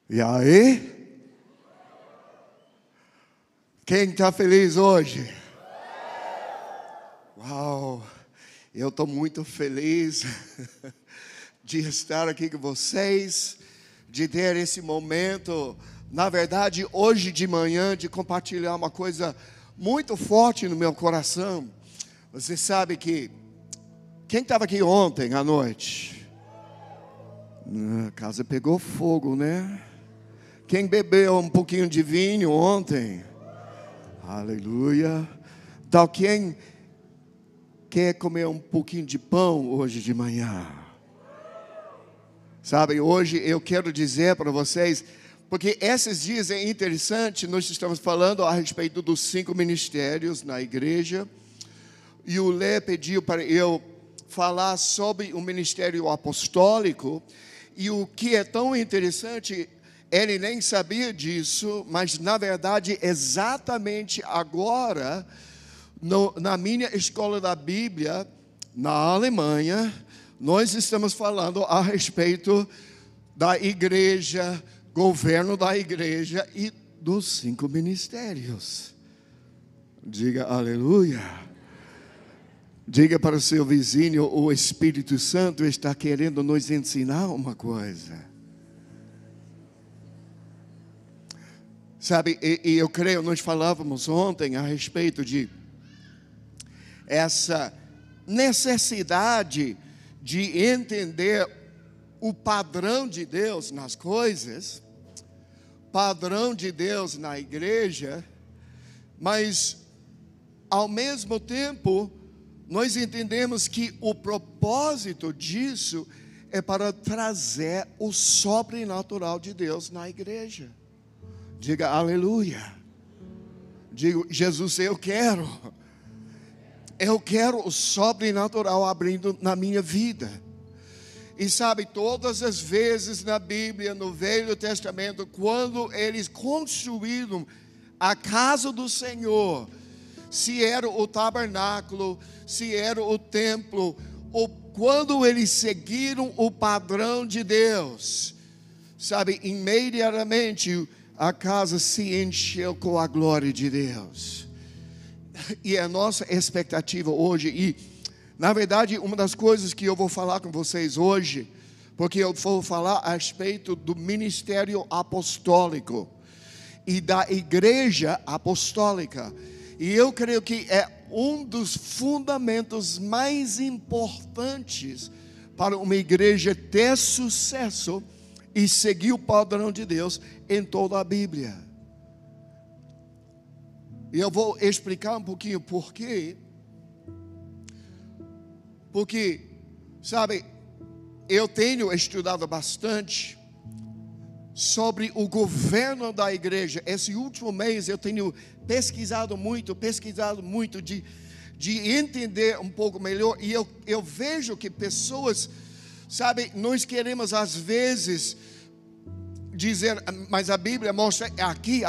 E aí? Quem está feliz hoje? Uau! Eu estou muito feliz de estar aqui com vocês, de ter esse momento. Na verdade, hoje de manhã, de compartilhar uma coisa muito forte no meu coração. Você sabe que quem estava aqui ontem à noite? A casa pegou fogo, né? Quem bebeu um pouquinho de vinho ontem? Aleluia. Então, quem quer comer um pouquinho de pão hoje de manhã? Sabe, hoje eu quero dizer para vocês, porque esses dias é interessante, nós estamos falando a respeito dos 5 ministérios na igreja, e o Lê pediu para eu falar sobre o ministério apostólico, e o que é tão interessante, ele nem sabia disso, mas na verdade, exatamente agora, na minha escola da Bíblia, na Alemanha, nós estamos falando a respeito da igreja, governo da igreja e dos 5 ministérios. Diga aleluia. Diga para o seu vizinho, o Espírito Santo está querendo nos ensinar uma coisa. Sabe, e eu creio, nós falávamos ontem a respeito de essa necessidade de entender o padrão de Deus nas coisas, padrão de Deus na igreja, mas ao mesmo tempo nós entendemos que o propósito disso é para trazer o sobrenatural de Deus na igreja. Diga aleluia. Diga, Jesus, eu quero o sobrenatural abrindo na minha vida. E sabe, todas as vezes na Bíblia, no Velho Testamento, quando eles construíram a casa do Senhor, se era o tabernáculo, se era o templo, ou quando eles seguiram o padrão de Deus, sabe, imediatamente a casa se encheu com a glória de Deus. E a nossa expectativa hoje, e na verdade uma das coisas que eu vou falar com vocês hoje, porque eu vou falar a respeito do ministério apostólico e da igreja apostólica. E eu creio que é um dos fundamentos mais importantes para uma igreja ter sucesso e seguir o padrão de Deus em toda a Bíblia. E eu vou explicar um pouquinho por quê. Porque, sabe, eu tenho estudado bastante sobre o governo da igreja. Esse último mês eu tenho pesquisado muito de entender um pouco melhor. E eu vejo que pessoas, sabe, nós queremos às vezes dizer, mas a Bíblia mostra aqui,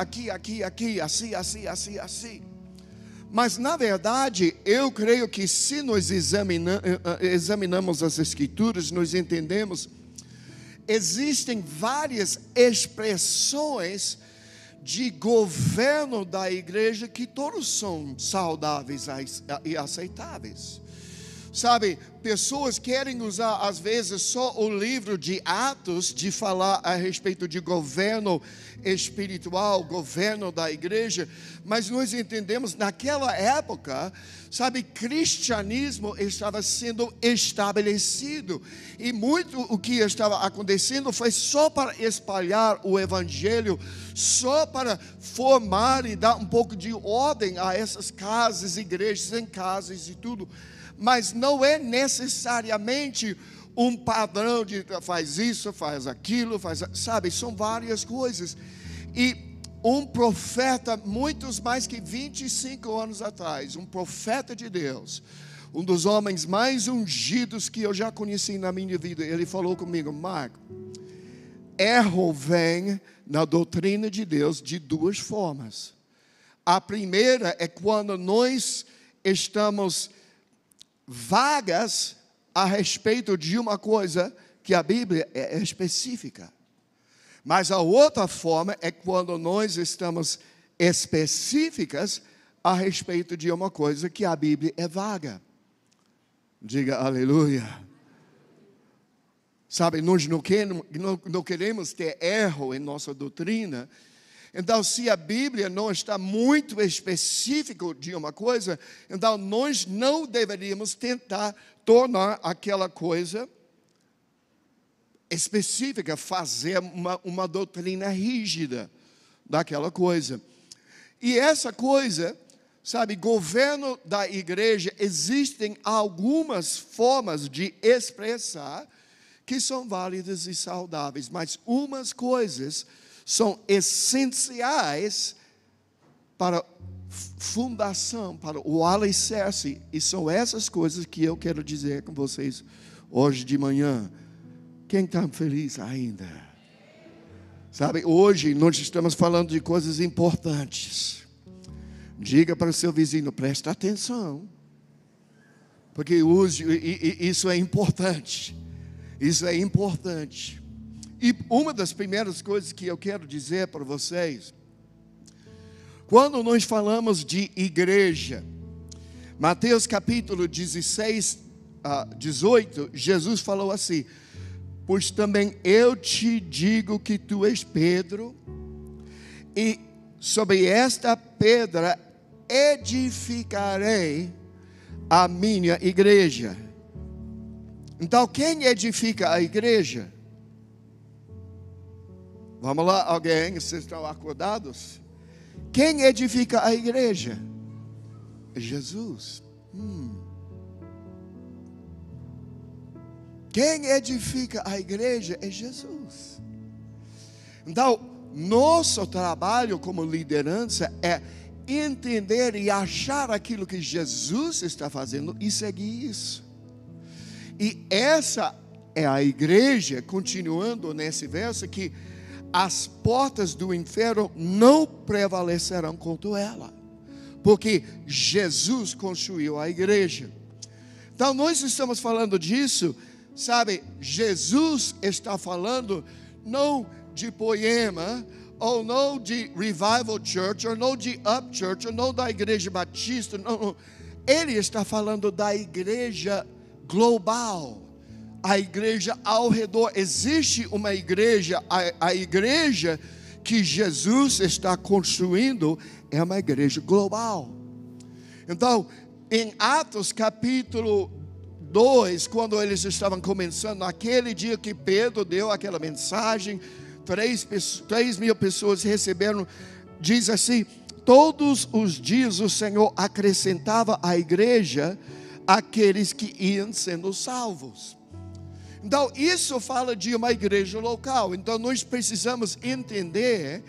assim. Mas na verdade, eu creio que se nós examinamos as Escrituras, nós entendemos, existem várias expressões de governo da igreja que todos são saudáveis e aceitáveis. Sabe, pessoas querem usar às vezes só o livro de Atos de falar a respeito de governo espiritual, governo da igreja, mas nós entendemos naquela época, sabe, cristianismo estava sendo estabelecido e muito o que estava acontecendo foi só para espalhar o evangelho, só para formar e dar um pouco de ordem a essas casas, igrejas em casas e tudo. Mas não é necessariamente um padrão de faz isso, faz aquilo, sabe, são várias coisas. E um profeta, muitos mais que 25 anos atrás, um profeta de Deus, um dos homens mais ungidos que eu já conheci na minha vida, ele falou comigo: Marco, erro vem na doutrina de Deus de 2 formas. A primeira é quando nós estamos vagas a respeito de uma coisa que a Bíblia é específica. Mas a outra forma é quando nós estamos específicas a respeito de uma coisa que a Bíblia é vaga. Diga aleluia. Sabe, nós não queremos ter erro em nossa doutrina. Então, se a Bíblia não está muito específica de uma coisa, então nós não deveríamos tentar tornar aquela coisa específica, fazer uma doutrina rígida daquela coisa. E essa coisa, sabe, governo da igreja, existem algumas formas de expressar que são válidas e saudáveis, mas umas coisas são essenciais para a fundação, para o alicerce, e são essas coisas que eu quero dizer com vocês hoje de manhã. Quem está feliz ainda? Sabe, hoje nós estamos falando de coisas importantes. Diga para o seu vizinho, presta atenção, porque hoje isso é importante. Isso é importante. E uma das primeiras coisas que eu quero dizer para vocês, quando nós falamos de igreja, Mateus capítulo 16, 18, Jesus falou assim: pois também eu te digo que tu és Pedro, e sobre esta pedra edificarei a minha igreja. Então, quem edifica a igreja? Vamos lá, alguém, vocês estão acordados? Quem edifica a igreja? É Jesus. Quem edifica a igreja é Jesus. Então, nosso trabalho como liderança é entender e achar aquilo que Jesus está fazendo e seguir isso. E essa é a igreja, continuando nesse verso, que as portas do inferno não prevalecerão contra ela, porque Jesus construiu a igreja. Então nós estamos falando disso, sabe, Jesus está falando não de Poema, ou não de Revival Church, ou não de Up Church, ou não da igreja batista, não. Ele está falando da igreja global, a igreja ao redor. Existe uma igreja, a igreja que Jesus está construindo é uma igreja global. Então, em Atos capítulo 2, quando eles estavam começando, naquele dia que Pedro deu aquela mensagem, 3.000 pessoas receberam, diz assim: todos os dias o Senhor acrescentava à igreja aqueles que iam sendo salvos. Então, isso fala de uma igreja local. Então, nós precisamos entender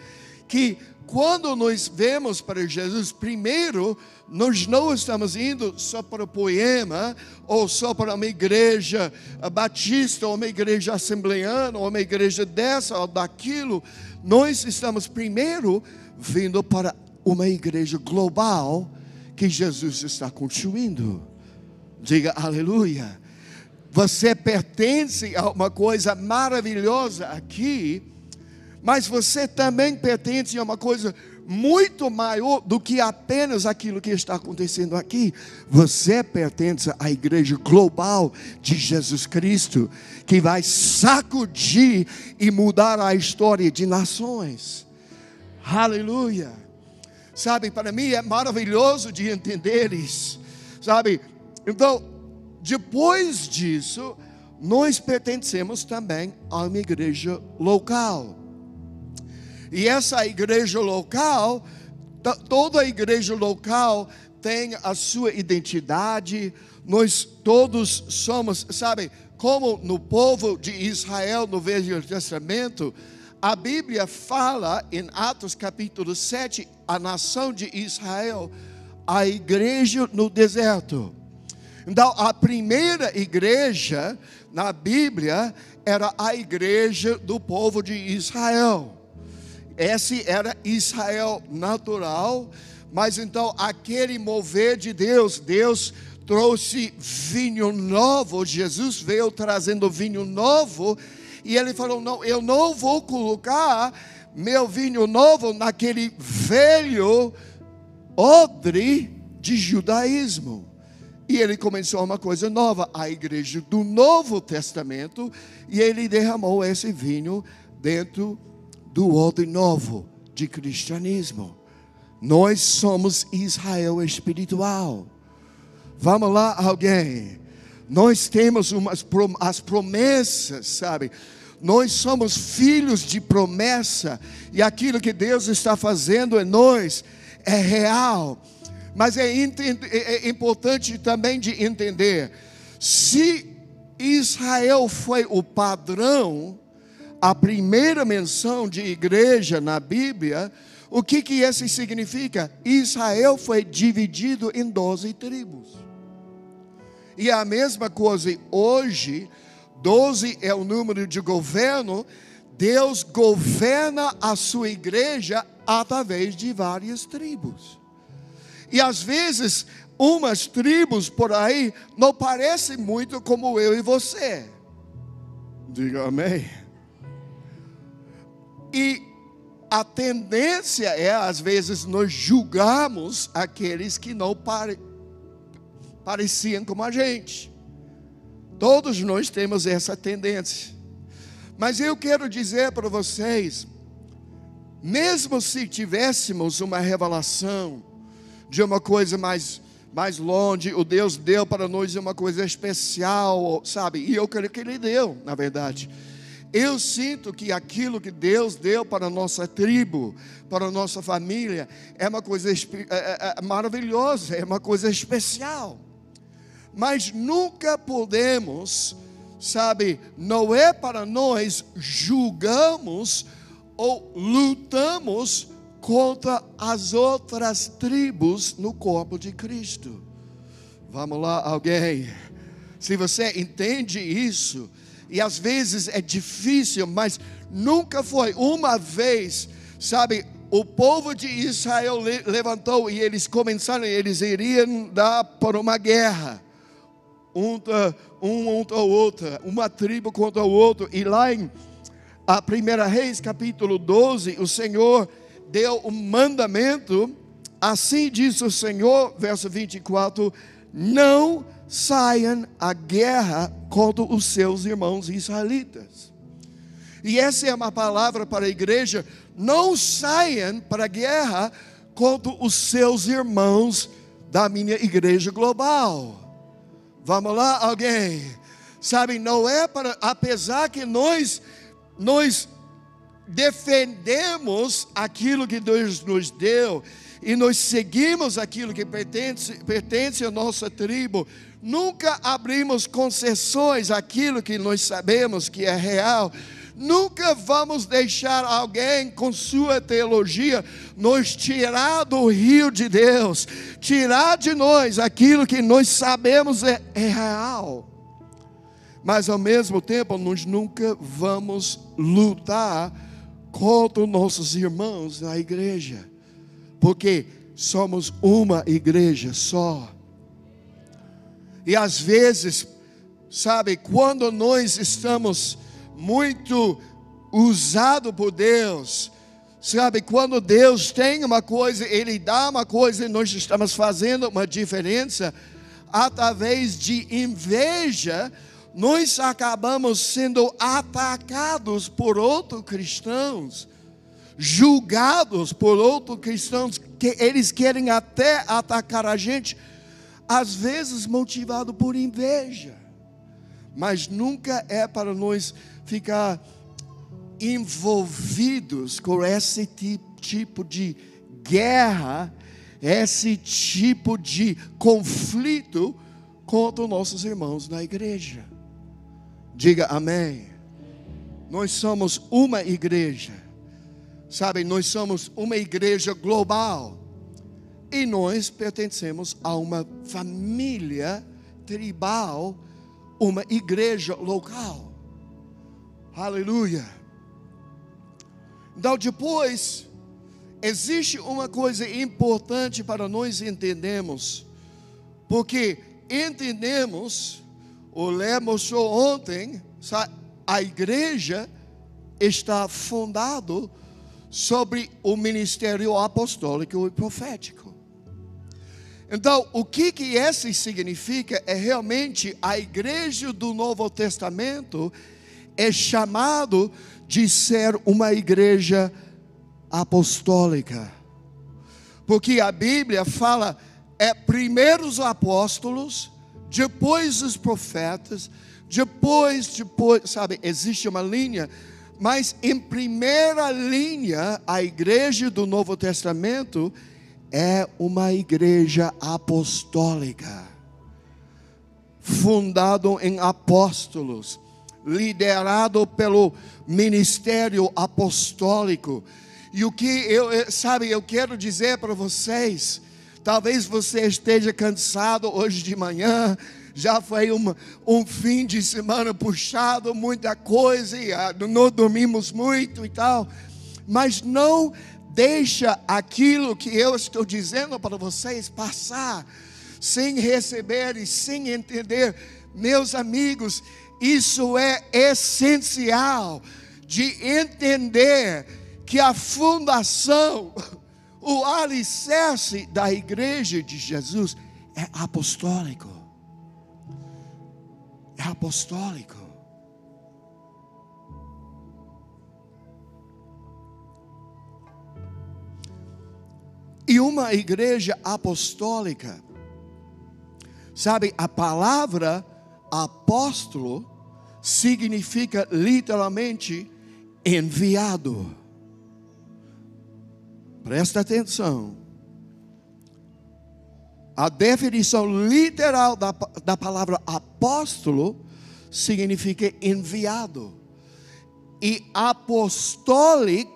que quando nós vemos para Jesus, primeiro, nós não estamos indo só para o Poema, ou só para uma igreja batista, ou uma igreja assembleana, ou uma igreja dessa ou daquilo. Nós estamos primeiro vindo para uma igreja global que Jesus está construindo. Diga aleluia. Você pertence a uma coisa maravilhosa aqui, mas você também pertence a uma coisa muito maior do que apenas aquilo que está acontecendo aqui. Você pertence à igreja global de Jesus Cristo, que vai sacudir e mudar a história de nações. Aleluia. Sabe, para mim é maravilhoso de entender isso, sabe? Então, depois disso, nós pertencemos também a uma igreja local. E essa igreja local, toda a igreja local tem a sua identidade. Nós todos somos, sabe, como no povo de Israel no Velho Testamento, a Bíblia fala em Atos capítulo 7, a nação de Israel, a igreja no deserto. Então, a primeira igreja na Bíblia era a igreja do povo de Israel. Esse era Israel natural, mas então aquele mover de Deus, Deus trouxe vinho novo, Jesus veio trazendo vinho novo, E ele falou: não, eu não vou colocar meu vinho novo naquele velho odre de judaísmo. E ele começou uma coisa nova, a igreja do Novo Testamento, e ele derramou esse vinho dentro do odre novo de cristianismo. Nós somos Israel espiritual. Vamos lá, alguém. Nós temos as promessas, sabe? Nós somos filhos de promessa, e aquilo que Deus está fazendo em nós é real. Mas é importante também de entender, se Israel foi o padrão, a primeira menção de igreja na Bíblia, o que isso significa? Israel foi dividido em 12 tribos. E a mesma coisa hoje, 12 é o número de governo. Deus governa a sua igreja através de várias tribos. E às vezes, umas tribos por aí não parecem muito como eu e você. Diga amém. E a tendência é, às vezes, nós julgarmos aqueles que não pareciam como a gente. Todos nós temos essa tendência. Mas eu quero dizer para vocês, mesmo se tivéssemos uma revelação de uma coisa mais longe, o Deus deu para nós uma coisa especial, sabe? E eu creio que Ele deu, na verdade. Eu sinto que aquilo que Deus deu para a nossa tribo, para a nossa família, é uma coisa maravilhosa, é uma coisa especial. Mas nunca podemos, sabe, não é para nós julgamos ou lutamos contra as outras tribos no corpo de Cristo. Vamos lá, alguém? Se você entende isso, e às vezes é difícil, mas nunca foi uma vez, sabe, o povo de Israel levantou e eles começaram, eles iriam dar por uma guerra, um contra o outro, uma tribo contra o outro. E lá em 1 Reis capítulo 12, o Senhor deu um mandamento, assim diz o Senhor, verso 24: não saiam à guerra contra os seus irmãos israelitas. E essa é uma palavra para a igreja: não saiam para a guerra contra os seus irmãos da minha igreja global. Vamos lá, alguém? Sabe, não é para, apesar que nós defendemos aquilo que Deus nos deu, e nós seguimos aquilo que pertence à nossa tribo, nunca abrimos concessões àquilo que nós sabemos que é real. Nunca vamos deixar alguém com sua teologia nos tirar do rio de Deus, tirar de nós aquilo que nós sabemos é real. Mas ao mesmo tempo, nós nunca vamos lutar contra nossos irmãos na igreja, porque somos uma igreja só. E às vezes, sabe, quando nós estamos muito usados por Deus, sabe, quando Deus tem uma coisa, Ele dá uma coisa, e nós estamos fazendo uma diferença, através de inveja, nós acabamos sendo atacados por outros cristãos, julgados por outros cristãos, que eles querem até atacar a gente, às vezes motivado por inveja. Mas nunca é para nós ficar envolvidos com esse tipo de guerra, esse tipo de conflito contra os nossos irmãos na igreja. Diga amém. Nós somos uma igreja, sabe, nós somos uma igreja global, e nós pertencemos a uma família tribal, uma igreja local. Aleluia. Então depois, existe uma coisa importante para nós entendermos, porque entendemos, o Lé mostrou ontem, a igreja está fundado sobre o ministério apostólico e profético. Então, o que isso significa é realmente a igreja do Novo Testamento é chamado de ser uma igreja apostólica. Porque a Bíblia fala, primeiro os apóstolos, depois os profetas, depois, sabe, existe uma linha, mas em primeira linha, a igreja do Novo Testamento é uma igreja apostólica, fundado em apóstolos, liderado pelo ministério apostólico. E o que eu quero dizer para vocês, talvez você esteja cansado hoje de manhã, já foi um fim de semana puxado, muita coisa, e não dormimos muito e tal, mas não deixa aquilo que eu estou dizendo para vocês passar, sem receber e sem entender. Meus amigos, isso é essencial de entender que a fundação, o alicerce da igreja de Jesus é apostólico. É apostólico. E uma igreja apostólica, sabe, a palavra apóstolo significa literalmente enviado. Presta atenção. A definição literal da palavra apóstolo significa enviado. E apostólico,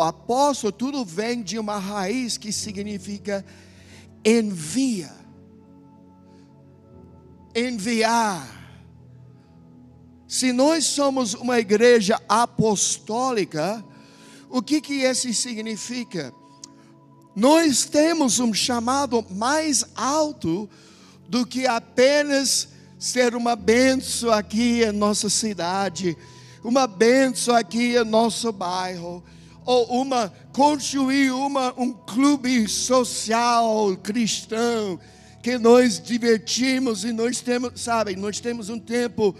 apóstolo, tudo vem de uma raiz que significa envia. Enviar. Se nós somos uma igreja apostólica, o que isso significa? Nós temos um chamado mais alto do que apenas ser uma bênção aqui em nossa cidade, uma bênção aqui em nosso bairro, ou construir um clube social cristão, que nós divertimos e nós temos um tempo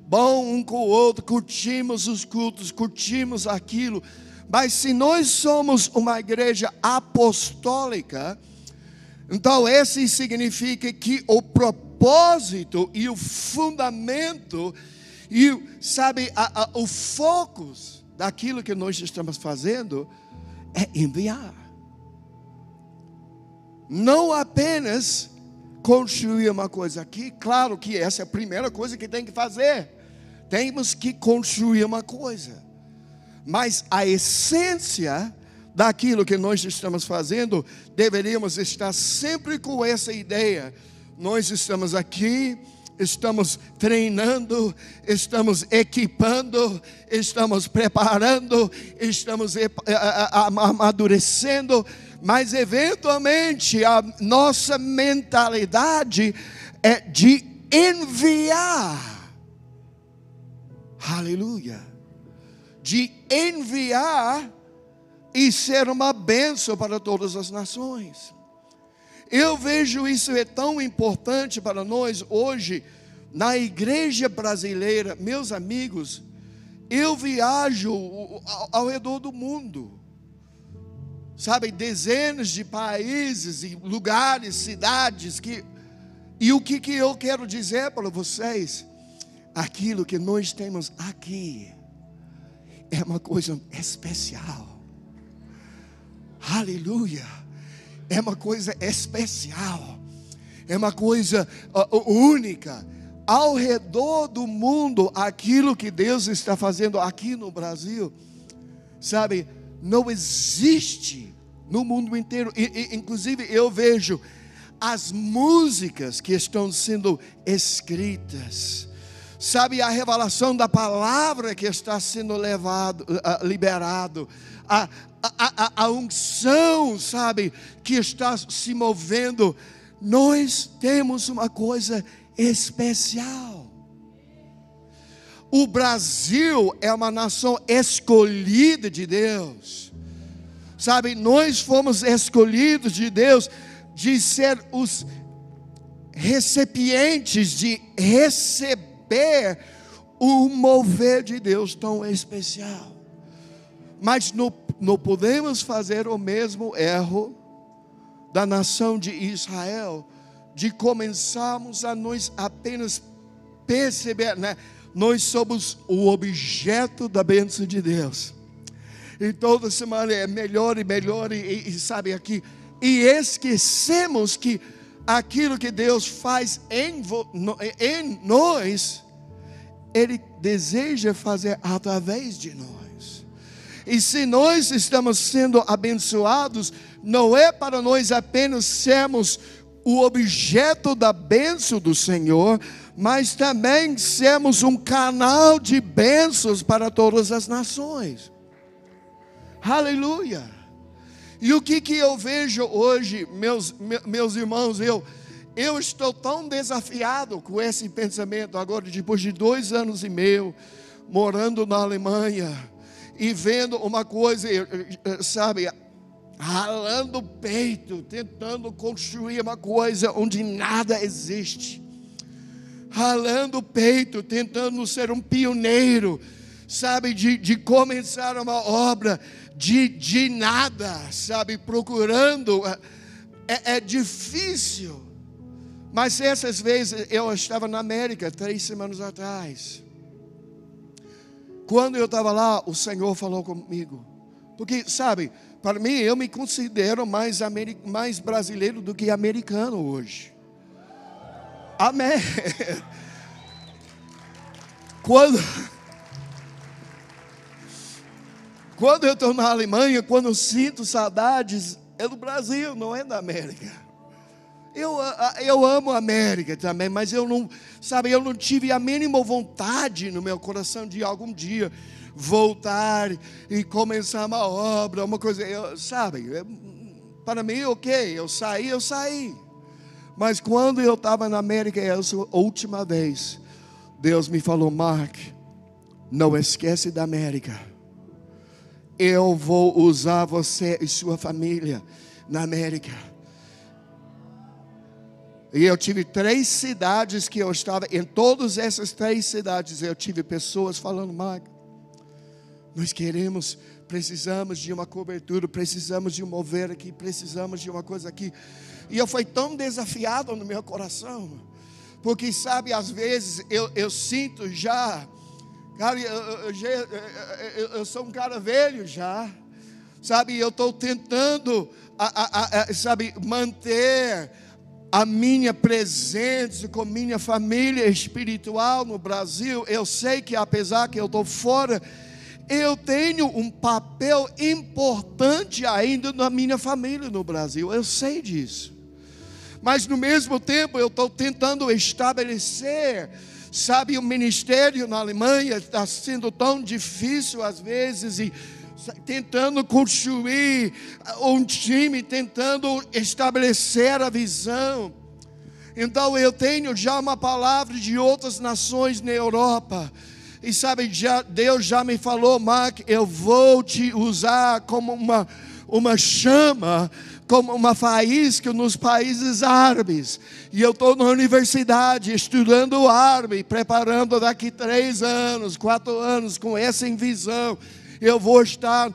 bom um com o outro, curtimos os cultos, curtimos aquilo. Mas se nós somos uma igreja apostólica, então esse significa que o propósito e o fundamento e o foco daquilo que nós estamos fazendo é enviar. Não apenas construir uma coisa aqui, claro que essa é a primeira coisa que tem que fazer. Temos que construir uma coisa. Mas a essência daquilo que nós estamos fazendo, deveríamos estar sempre com essa ideia. Nós estamos aqui, estamos treinando, estamos equipando, estamos preparando, estamos amadurecendo, mas eventualmente a nossa mentalidade é de enviar. Aleluia. De enviar e ser uma bênção para todas as nações. Eu vejo isso é tão importante para nós hoje, na igreja brasileira. Meus amigos, eu viajo ao redor do mundo, sabe, dezenas de países e lugares, cidades, e o que eu quero dizer para vocês, aquilo que nós temos aqui, é uma coisa especial. Aleluia. É uma coisa especial. É uma coisa única. Ao redor do mundo, aquilo que Deus está fazendo aqui no Brasil, sabe, não existe no mundo inteiro. Inclusive eu vejo as músicas que estão sendo escritas, sabe, a revelação da palavra que está sendo liberado, a unção, sabe, que está se movendo. Nós temos uma coisa especial. O Brasil é uma nação escolhida de Deus. Sabe, nós fomos escolhidos de Deus de ser os recipientes, de receber o mover de Deus tão especial. Mas não podemos fazer o mesmo erro da nação de Israel, de começarmos a nós apenas perceber, né? Nós somos o objeto da bênção de Deus. E toda semana é melhor e melhor, e sabe aqui, e esquecemos que aquilo que Deus faz em nós, Ele deseja fazer através de nós. E se nós estamos sendo abençoados, não é para nós apenas sermos o objeto da bênção do Senhor, mas também sermos um canal de bênçãos para todas as nações. Aleluia! E o que eu vejo hoje, meus irmãos, eu estou tão desafiado com esse pensamento agora, depois de 2 anos e meio, morando na Alemanha, e vendo uma coisa, sabe, ralando o peito, tentando construir uma coisa onde nada existe. Ralando o peito, tentando ser um pioneiro, sabe, de começar uma obra de nada, sabe, procurando. É difícil. Mas essas vezes eu estava na América 3 semanas atrás. Quando eu estava lá, o Senhor falou comigo. Porque, sabe, para mim, eu me considero mais brasileiro do que americano hoje. Amém. Quando eu estou na Alemanha, quando eu sinto saudades, é do Brasil, não é da América. Eu amo a América também, mas eu não tive a mínima vontade no meu coração de algum dia voltar e começar uma obra, uma coisa, para mim, ok, eu saí. Mas quando eu estava na América, essa última vez, Deus me falou: Mark, não esquece da América. Eu vou usar você e sua família na América. E eu tive 3 cidades que eu estava. Em todas essas 3 cidades eu tive pessoas falando: Mark, nós precisamos de uma cobertura, precisamos de um mover aqui, precisamos de uma coisa aqui. E eu fui tão desafiado no meu coração, porque sabe, às vezes eu sinto já, cara, eu sou um cara velho já, sabe, eu estou tentando, sabe, manter a minha presença com minha família espiritual no Brasil. Eu sei que apesar que eu estou fora, eu tenho um papel importante ainda na minha família no Brasil, eu sei disso. Mas no mesmo tempo eu estou tentando estabelecer, sabe, o ministério na Alemanha está sendo tão difícil às vezes, e tentando construir um time, tentando estabelecer a visão. Então eu tenho já uma palavra de outras nações na Europa. E sabe, Deus já me falou: Mark, eu vou te usar como uma chama, como uma faísca nos países árabes. E eu estou na universidade estudando árabe, preparando daqui 3 anos, 4 anos, com essa visão. Eu vou estar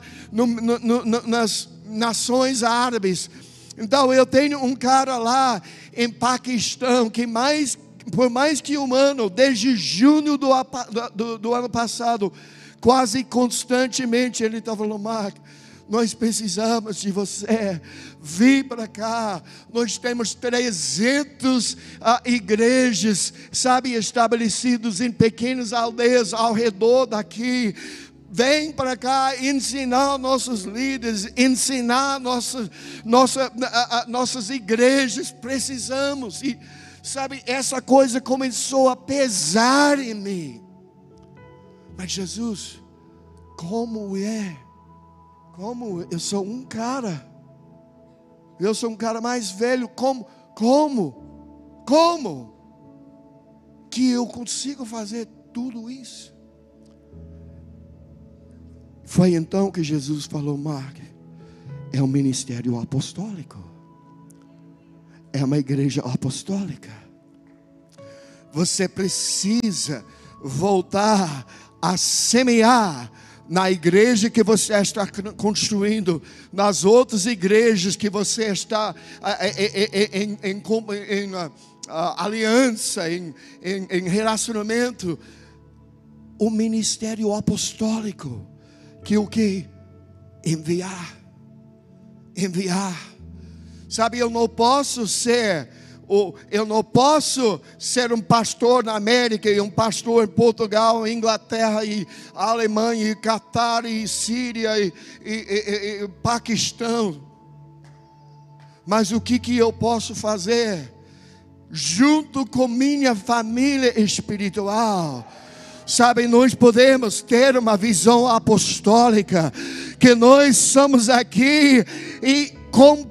nas nações árabes. Então eu tenho um cara lá em Paquistão que por mais que um ano, desde junho do ano passado, quase constantemente ele está falando: Mark, nós precisamos de você, vir para cá. Nós temos 300 igrejas, sabe, estabelecidas em pequenas aldeias ao redor daqui. Vem para cá ensinar nossos líderes, ensinar nossas igrejas. Precisamos. E sabe, essa coisa começou a pesar em mim. Mas Jesus, como eu sou um cara mais velho, como que eu consigo fazer tudo isso? Foi então que Jesus falou: Mark, é um ministério apostólico, é uma igreja apostólica. Você precisa voltar a semear na igreja que você está construindo, nas outras igrejas que você está em aliança, em relacionamento. O ministério apostólico, que o que? Enviar. Sabe, eu não posso ser um pastor na América e um pastor em Portugal, Inglaterra e Alemanha e Catar e Síria e Paquistão. Mas o que eu posso fazer? Junto com minha família espiritual. Sabe, nós podemos ter uma visão apostólica, que nós somos aqui e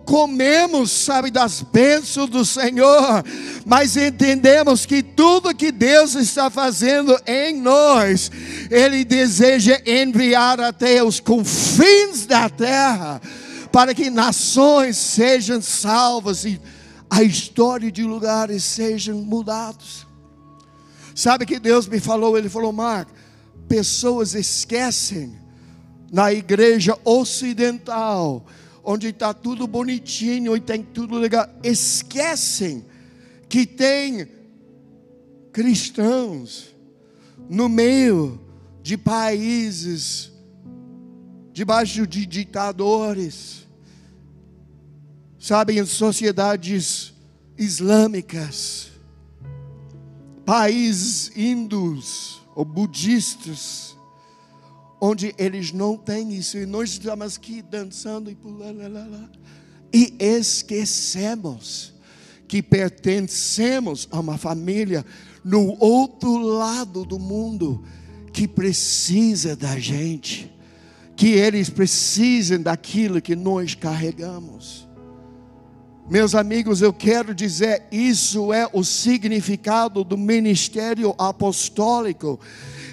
comemos, sabe, das bênçãos do Senhor, mas entendemos que tudo que Deus está fazendo em nós, Ele deseja enviar até os confins da terra, para que nações sejam salvas e a história de lugares sejam mudados. Sabe que Deus me falou? Ele falou: Mark, pessoas esquecem na igreja ocidental, onde está tudo bonitinho e tem tudo legal, esquecem que tem cristãos no meio de países debaixo de ditadores, sabe, em sociedades islâmicas, países hindus ou budistas, onde eles não têm isso, e nós estamos aqui dançando e pulando, e esquecemos que pertencemos a uma família no outro lado do mundo, que precisa da gente, que eles precisam daquilo que nós carregamos. Meus amigos, eu quero dizer, isso é o significado do ministério apostólico,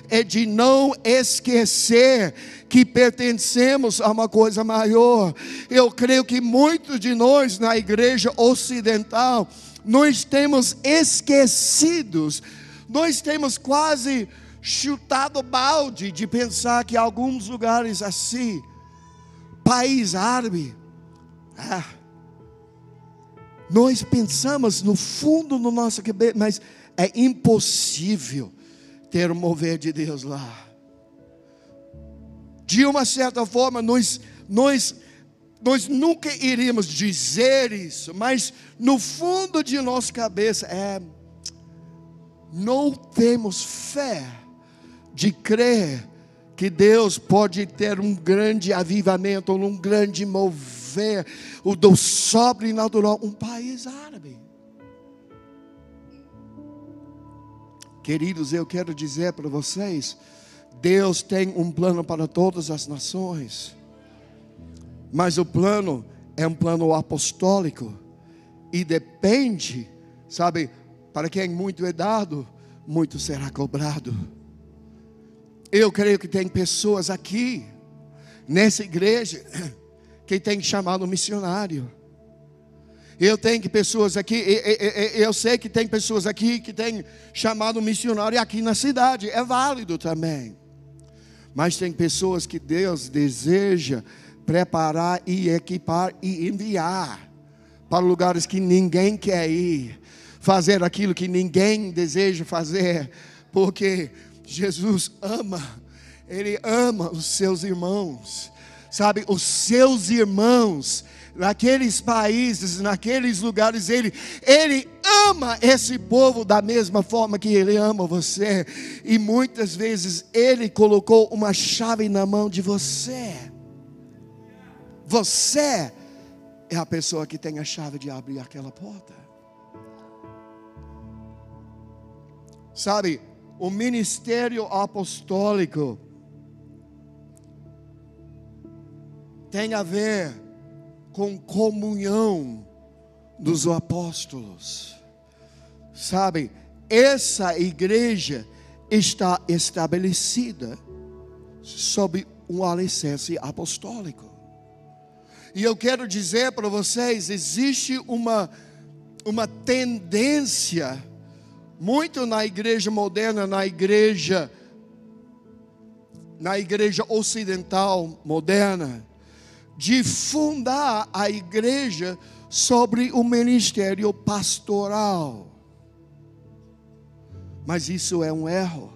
é de não esquecer que pertencemos a uma coisa maior. Eu creio que muitos de nós na igreja ocidental, nós temos esquecidos, nós temos quase chutado balde de pensar que alguns lugares assim, país árabe, nós pensamos no fundo da nossa cabeça, mas é impossível ter o mover de Deus lá. De uma certa forma, nós nunca iríamos dizer isso, mas no fundo de nossa cabeça não temos fé de crer que Deus pode ter um grande avivamento, um grande mover, o do sobrenatural, um país árabe. Queridos, eu quero dizer para vocês, Deus tem um plano para todas as nações, mas o plano é um plano apostólico, e depende, sabe, para quem muito é dado, muito será cobrado. Eu creio que tem pessoas aqui, nessa igreja, que tem chamado missionário. Eu sei que tem pessoas aqui que tem chamado missionário aqui na cidade, é válido também. Mas tem pessoas que Deus deseja preparar e equipar e enviar para lugares que ninguém quer ir, fazer aquilo que ninguém deseja fazer, porque Jesus Ele ama os seus irmãos. Sabe, os seus irmãos, naqueles países, naqueles lugares, Ele ama esse povo da mesma forma que Ele ama você. E muitas vezes Ele colocou uma chave na mão de você. Você é a pessoa que tem a chave de abrir aquela porta. Sabe, o ministério apostólico tem a ver com comunhão dos apóstolos. Sabe, essa igreja está estabelecida sob um alicerce apostólico. E eu quero dizer para vocês, existe uma tendência, muito na igreja moderna, na igreja ocidental moderna, de fundar a igreja sobre o ministério pastoral. Mas isso é um erro.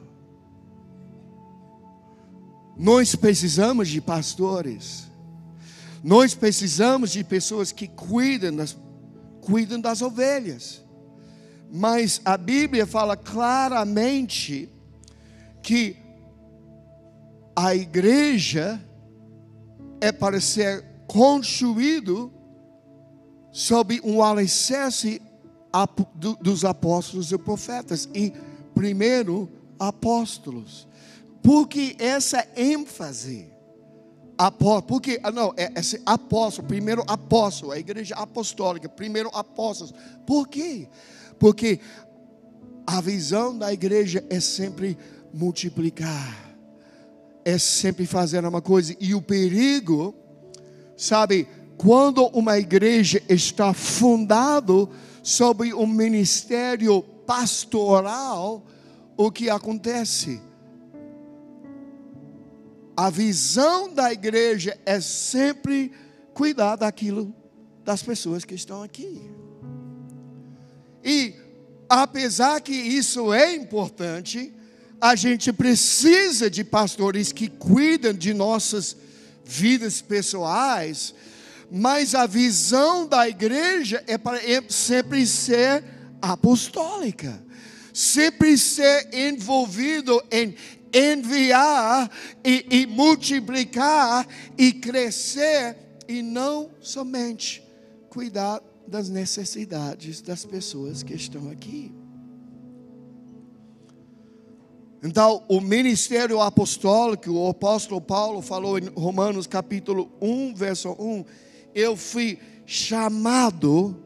Nós precisamos de pastores. Nós precisamos de pessoas que cuidam das ovelhas. Mas a Bíblia fala claramente que a igreja é para ser construído sob um alicerce dos apóstolos e profetas. E primeiro, apóstolos. Por que essa ênfase? Porque, esse apóstolo, primeiro apóstolo, a igreja apostólica, primeiro apóstolos. Por quê? Porque a visão da igreja é sempre multiplicar. É sempre fazer uma coisa. E o perigo, sabe, quando uma igreja está fundada sobre um ministério pastoral, o que acontece? A visão da igreja é sempre cuidar das pessoas que estão aqui. E, apesar que isso é importante, a gente precisa de pastores que cuidam de nossas vidas pessoais, mas a visão da igreja é para sempre ser apostólica, sempre ser envolvido em enviar e multiplicar e crescer, e não somente cuidar das necessidades das pessoas que estão aqui. Então, o ministério apostólico, o apóstolo Paulo falou em Romanos capítulo 1, verso 1, eu fui chamado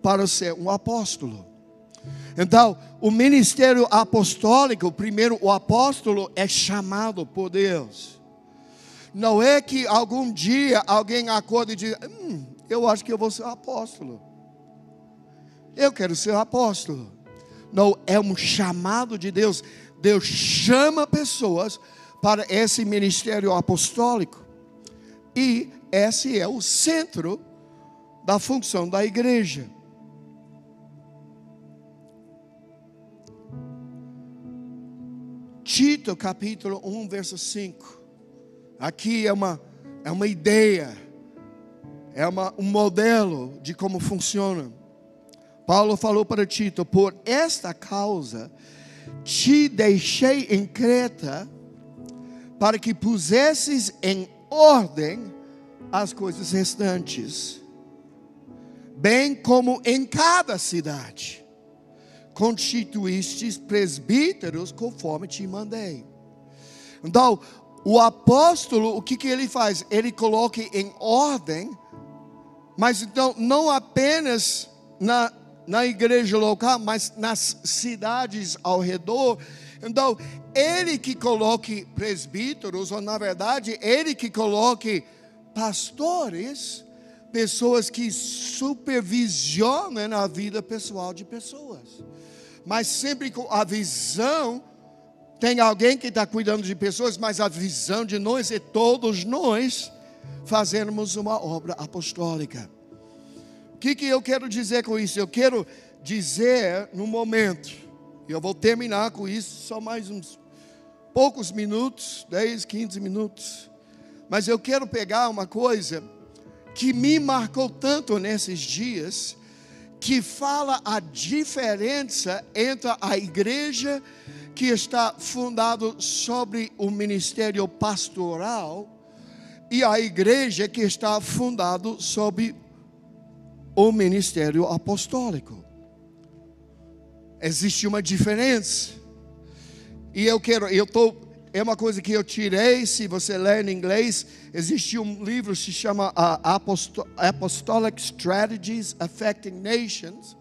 para ser um apóstolo. Então, o ministério apostólico, primeiro o apóstolo é chamado por Deus. Não é que algum dia alguém acorda e diz, eu acho que eu vou ser apóstolo. Eu quero ser apóstolo. Não, é um chamado de Deus. Deus chama pessoas para esse ministério apostólico. E esse é o centro da função da igreja. Tito capítulo 1, verso 5. Aqui é uma ideia, um modelo de como funciona. Paulo falou para Tito, por esta causa te deixei em Creta, para que pusesses em ordem as coisas restantes, bem como em cada cidade constituístes presbíteros conforme te mandei. Então, o apóstolo, o que ele faz? Ele coloca em ordem, mas então não apenas na igreja local, mas nas cidades ao redor. Então, ele que coloque presbíteros, ou na verdade, ele que coloque pastores, pessoas que supervisionam a vida pessoal de pessoas. Mas sempre com a visão, tem alguém que está cuidando de pessoas, mas a visão de nós é todos nós fazermos uma obra apostólica. O que eu quero dizer com isso? Eu quero dizer no momento, e eu vou terminar com isso, só mais uns poucos minutos, 10, 15 minutos. Mas eu quero pegar uma coisa que me marcou tanto nesses dias, que fala a diferença entre a igreja que está fundada sobre o ministério pastoral e a igreja que está fundada sobre o ministério apostólico. Existe uma diferença. E é uma coisa que eu tirei, se você ler em inglês, existe um livro que se chama Apostolic Strategies Affecting Nations.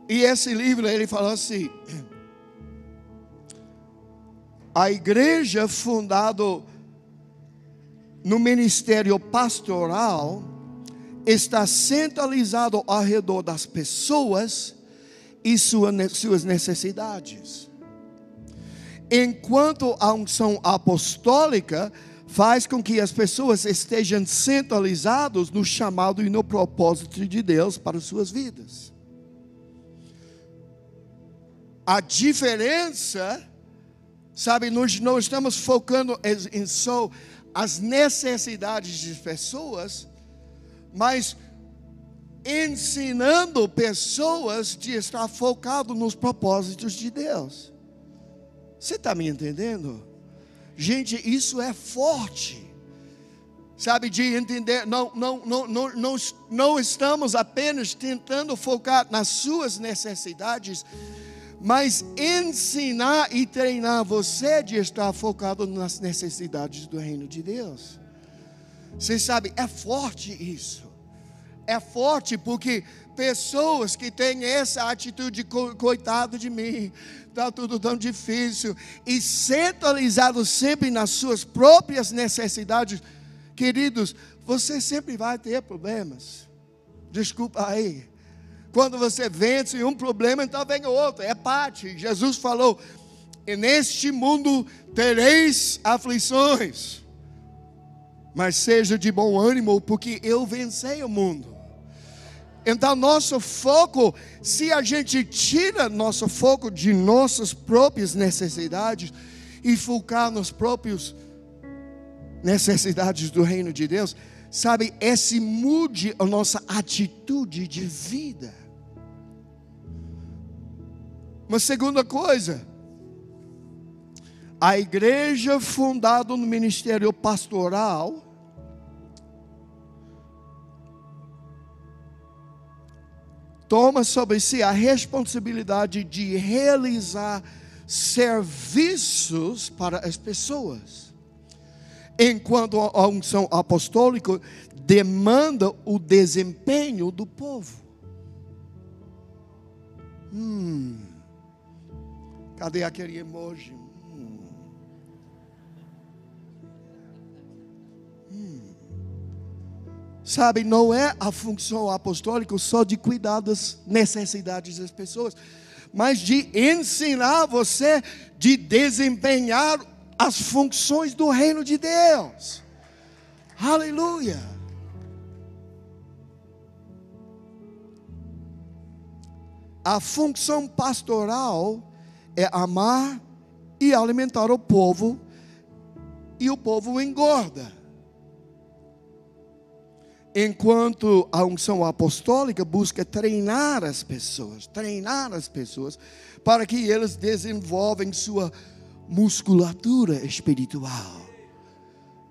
E esse livro, ele fala assim, A igreja fundada no ministério pastoral está centralizado ao redor das pessoas e suas necessidades. Enquanto a unção apostólica faz com que as pessoas estejam centralizadas no chamado e no propósito de Deus para suas vidas. A diferença, sabe, nós não estamos focando em só as necessidades das pessoas, mas ensinando pessoas de estar focado nos propósitos de Deus. Você está me entendendo? Gente, isso é forte. Sabe, de entender, não estamos apenas tentando focar nas suas necessidades, mas ensinar e treinar você de estar focado nas necessidades do reino de Deus. Você sabe, é forte isso. É forte porque pessoas que têm essa atitude de coitado de mim, está tudo tão difícil, e centralizados sempre nas suas próprias necessidades, queridos, você sempre vai ter problemas. Desculpa aí. Quando você vence um problema, então vem outro. É parte. Jesus falou: e neste mundo tereis aflições, mas seja de bom ânimo, porque eu vencei o mundo. Então nosso foco, se a gente tira nosso foco de nossas próprias necessidades e focar nas próprias necessidades do reino de Deus, sabe, esse mude a nossa atitude de vida. Uma segunda coisa, a igreja fundada no ministério pastoral toma sobre si a responsabilidade de realizar serviços para as pessoas, enquanto a unção apostólica demanda o desempenho do povo. Cadê aquele emoji? Sabe, não é a função apostólica só de cuidar das necessidades das pessoas, mas de ensinar você de desempenhar as funções do reino de Deus. Aleluia. A função pastoral é amar e alimentar o povo, e o povo engorda. Enquanto a unção apostólica busca treinar as pessoas para que eles desenvolvam sua musculatura espiritual,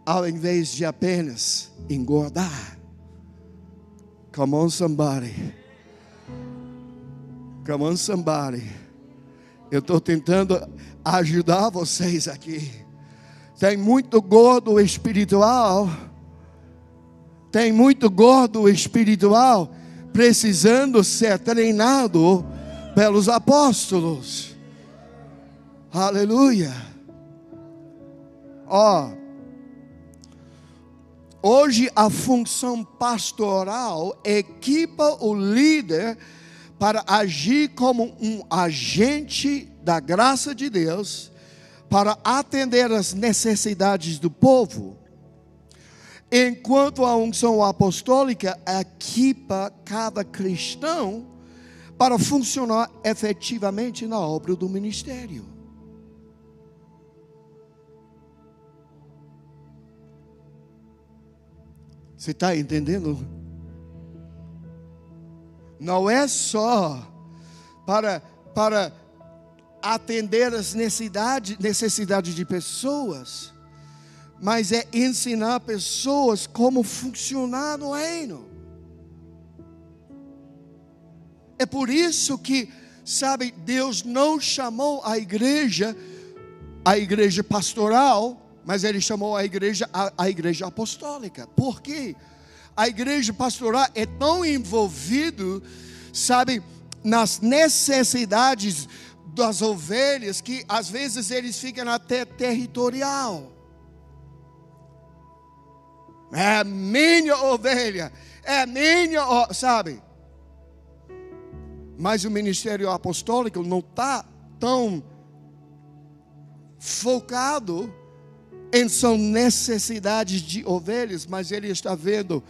ao invés de apenas engordar. Come on somebody. Come on somebody. Eu estou tentando ajudar vocês aqui. Tem muito gordo espiritual. Tem muito gordo espiritual precisando ser treinado pelos apóstolos. Aleluia. Hoje a função pastoral equipa o líder para agir como um agente da graça de Deus, para atender às necessidades do povo. Enquanto a unção apostólica equipa cada cristão para funcionar efetivamente na obra do ministério. Você está entendendo? Não é só para atender as necessidades de pessoas, mas é ensinar pessoas como funcionar no reino. É por isso que, sabe, Deus não chamou a igreja pastoral, mas Ele chamou a igreja apostólica. Por quê? A igreja pastoral é tão envolvida, sabe, nas necessidades das ovelhas que às vezes eles ficam até territorial. É minha ovelha, é minha, sabe? Mas o ministério apostólico não está tão focado em são necessidades de ovelhas, mas ele está vendo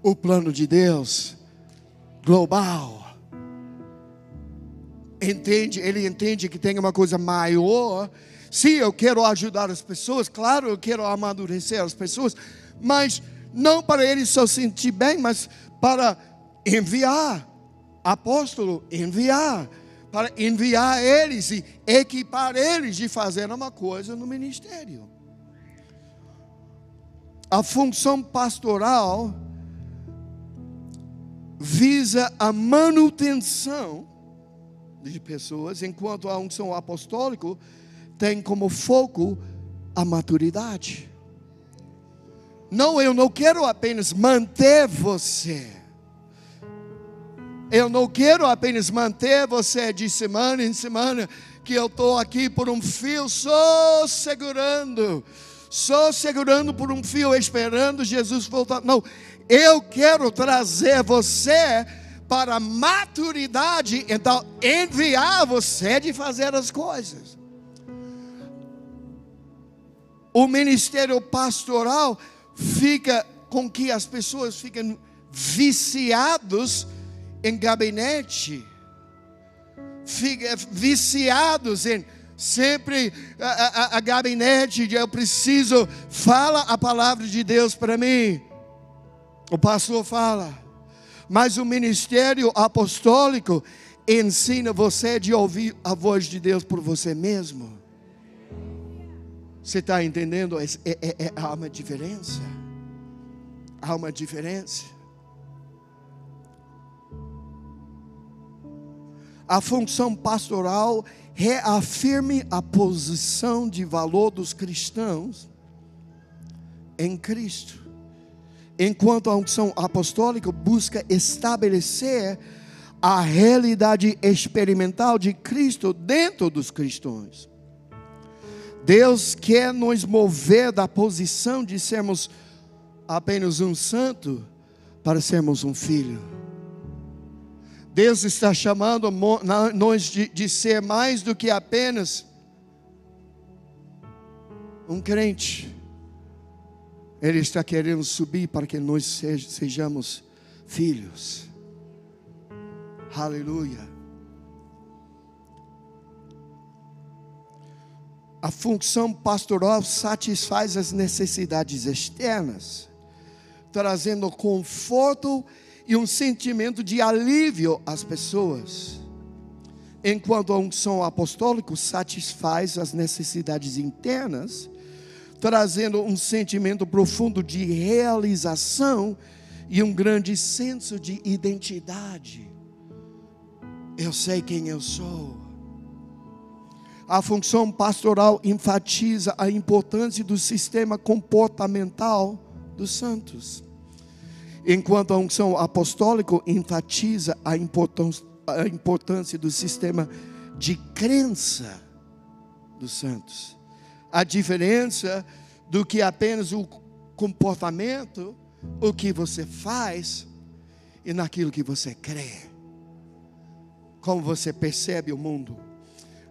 o plano de Deus global. Ele entende que tem uma coisa maior. Sim, eu quero ajudar as pessoas, claro, eu quero amadurecer as pessoas, mas não para eles só sentir bem, mas para enviar, apóstolo, para enviar eles e equipar eles de fazer uma coisa no ministério. A função pastoral visa a manutenção de pessoas, enquanto a unção apostólica tem como foco a maturidade. Não, eu não quero apenas manter você. Eu não quero apenas manter você de semana em semana, que eu estou aqui por um fio, só segurando por um fio, esperando Jesus voltar. Não, eu quero trazer você para a maturidade, então enviar você de fazer as coisas. O ministério pastoral fica com que as pessoas ficam viciados em gabinete, ficam viciados em sempre a gabinete de eu preciso, fala a palavra de Deus para mim. O pastor fala. Mas o ministério apostólico ensina você de ouvir a voz de Deus por você mesmo. Você está entendendo? Há uma diferença. Há uma diferença. A função pastoral reafirme a posição de valor dos cristãos em Cristo, enquanto a unção apostólica busca estabelecer a realidade experimental de Cristo dentro dos cristãos. Deus quer nos mover da posição de sermos apenas um santo para sermos um filho. Deus está chamando nós de ser mais do que apenas um crente. Ele está querendo subir para que nós sejamos filhos. Aleluia. A função pastoral satisfaz as necessidades externas, trazendo conforto e um sentimento de alívio às pessoas, enquanto a unção apostólica satisfaz as necessidades internas, trazendo um sentimento profundo de realização e um grande senso de identidade. Eu sei quem eu sou. A função pastoral enfatiza a importância do sistema comportamental dos santos, enquanto a unção apostólica enfatiza a importância do sistema de crença dos santos. A diferença do que apenas o comportamento, o que você faz e naquilo que você crê. Como você percebe o mundo.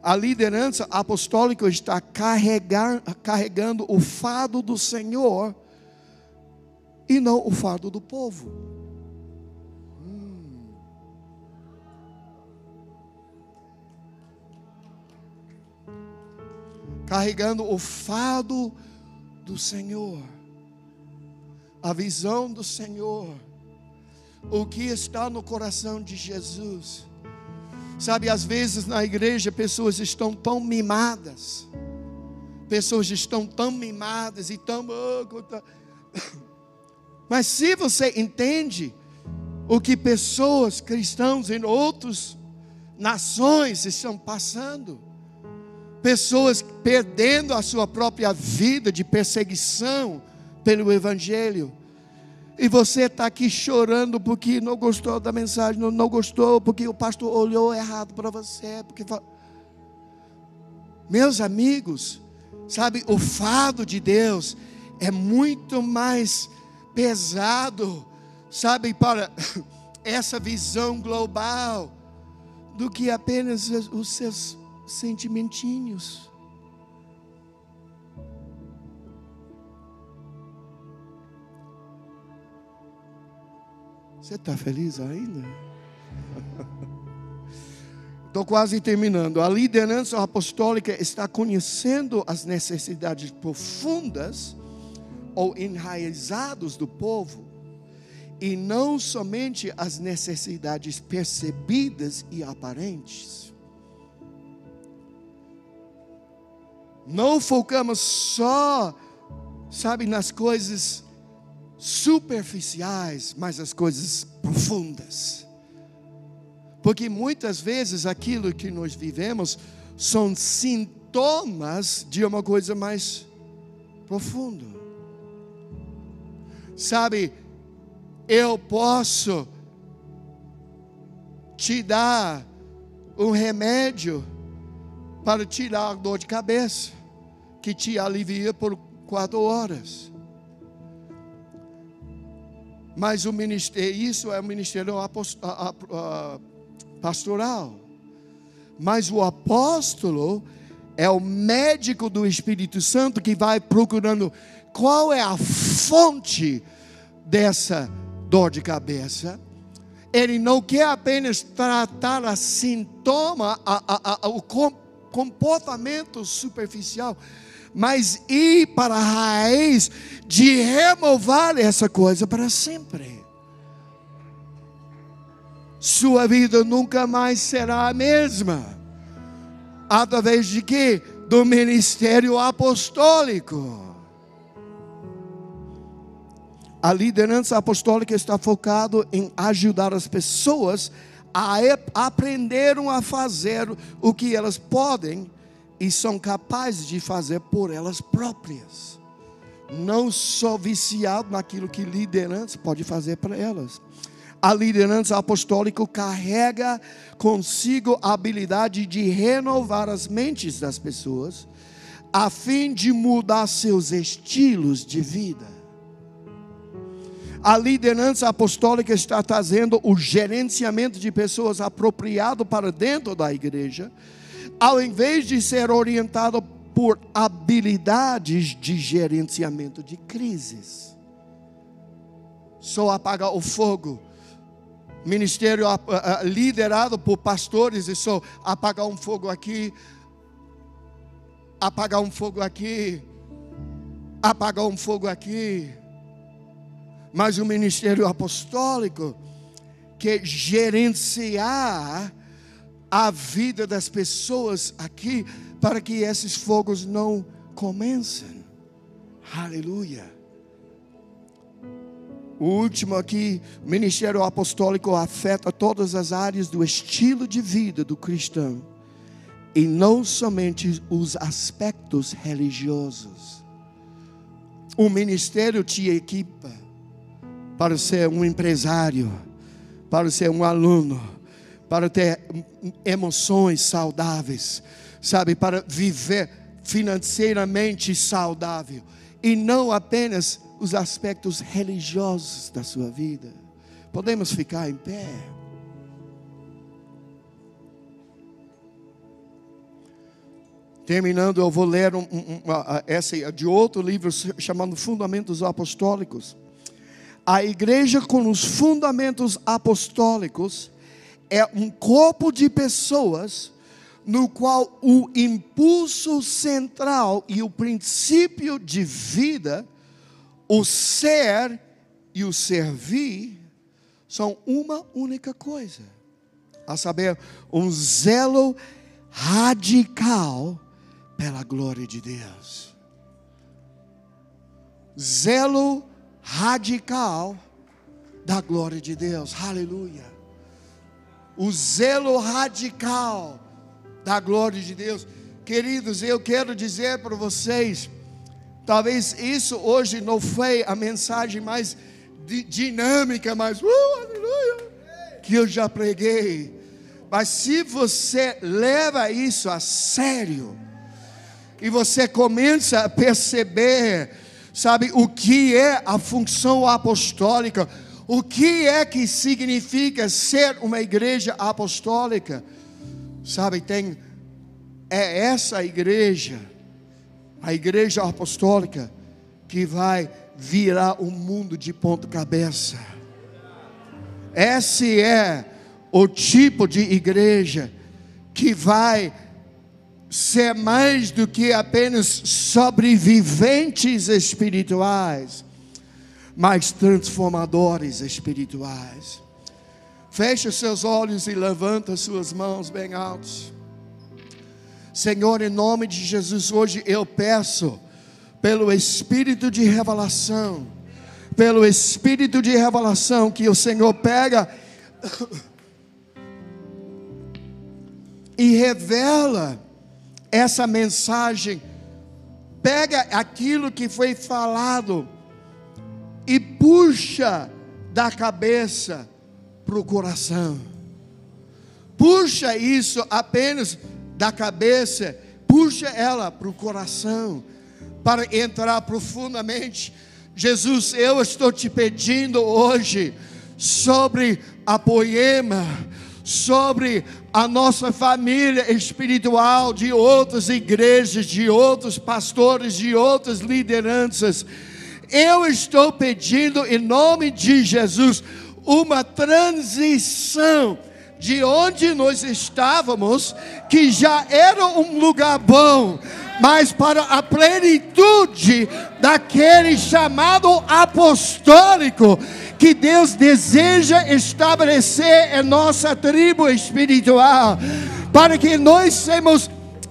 A liderança apostólica está carregando o fardo do Senhor e não o fardo do povo. Carregando o fardo do Senhor, a visão do Senhor, o que está no coração de Jesus. Sabe, às vezes na igreja pessoas estão tão mimadas, e tão... Mas se você entende o que pessoas cristãos em outras nações estão passando, pessoas perdendo a sua própria vida de perseguição pelo Evangelho, e você está aqui chorando porque não gostou da mensagem, não gostou porque o pastor olhou errado para você, Meus amigos, sabe, o fardo de Deus é muito mais pesado, sabe, para essa visão global do que apenas os seus sentimentinhos. Você está feliz ainda? Estou quase terminando. A liderança apostólica está conhecendo as necessidades profundas ou enraizadas do povo, e não somente as necessidades percebidas e aparentes. Não focamos só, sabe, nas coisas superficiais, mas as coisas profundas. Porque muitas vezes aquilo que nós vivemos são sintomas de uma coisa mais profunda. Sabe, eu posso te dar um remédio para tirar a dor de cabeça, que te alivia por 4 horas. Mas o ministério, isso é o ministério pastoral. Mas o apóstolo é o médico do Espírito Santo que vai procurando qual é a fonte dessa dor de cabeça. Ele não quer apenas tratar a sintoma, o comportamento superficial, mas ir para a raiz de remover essa coisa para sempre. Sua vida nunca mais será a mesma. Através de quê? Do ministério apostólico. A liderança apostólica está focada em ajudar as pessoas a aprenderem a fazer o que elas podem e são capazes de fazer por elas próprias. Não só viciado naquilo que liderança pode fazer para elas. A liderança apostólica carrega consigo a habilidade de renovar as mentes das pessoas, a fim de mudar seus estilos de vida. A liderança apostólica está trazendo o gerenciamento de pessoas apropriado para dentro da igreja, ao invés de ser orientado por habilidades de gerenciamento de crises. Só apagar o fogo. Ministério liderado por pastores, e só apagar um fogo aqui, apagar um fogo aqui, apagar um fogo aqui. Mas o ministério apostólico quer gerenciar a vida das pessoas aqui, para que esses fogos não comecem. Aleluia. O último aqui, o ministério apostólico afeta todas as áreas do estilo de vida do cristão, e não somente os aspectos religiosos. O ministério te equipa para ser um empresário, para ser um aluno, para ter emoções saudáveis, sabe, para viver financeiramente saudável, e não apenas os aspectos religiosos da sua vida. Podemos ficar em pé. Terminando, eu vou ler essa de outro livro chamado Fundamentos Apostólicos. A igreja com os fundamentos apostólicos é um corpo de pessoas no qual o impulso central e o princípio de vida, o ser e o servir, são uma única coisa, a saber, um zelo radical pela glória de Deus. Zelo radical da glória de Deus. Aleluia. O zelo radical da glória de Deus. Queridos, eu quero dizer para vocês, talvez isso hoje não foi a mensagem mais dinâmica, mais aleluia, que eu já preguei. Mas se você leva isso a sério, e você começa a perceber, sabe, o que é a função apostólica, o que é que significa ser uma igreja apostólica. Sabe, é essa igreja, a igreja apostólica, que vai virar o mundo de ponta cabeça. Esse é o tipo de igreja que vai ser mais do que apenas sobreviventes espirituais, mas transformadores espirituais. Feche seus olhos e levanta suas mãos bem altos. Senhor, em nome de Jesus, hoje eu peço pelo Espírito de revelação, que o Senhor pega e revela essa mensagem, pega aquilo que foi falado e puxa da cabeça para o coração. Puxa isso apenas da cabeça, puxa ela para o coração, para entrar profundamente. Jesus, eu estou te pedindo hoje sobre a Poema, sobre a nossa família espiritual, de outras igrejas, de outros pastores, de outras lideranças. Eu estou pedindo em nome de Jesus uma transição de onde nós estávamos, que já era um lugar bom, mas para a plenitude daquele chamado apostólico que Deus deseja estabelecer em nossa tribo espiritual, para que nós sejamos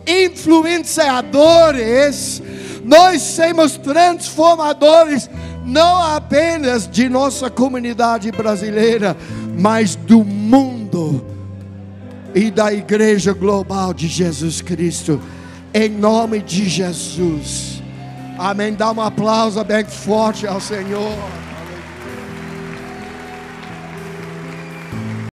influenciadores, nós sejamos transformadores, não apenas de nossa comunidade brasileira, mas do mundo e da igreja global de Jesus Cristo, em nome de Jesus. Amém. Dá um aplauso bem forte ao Senhor.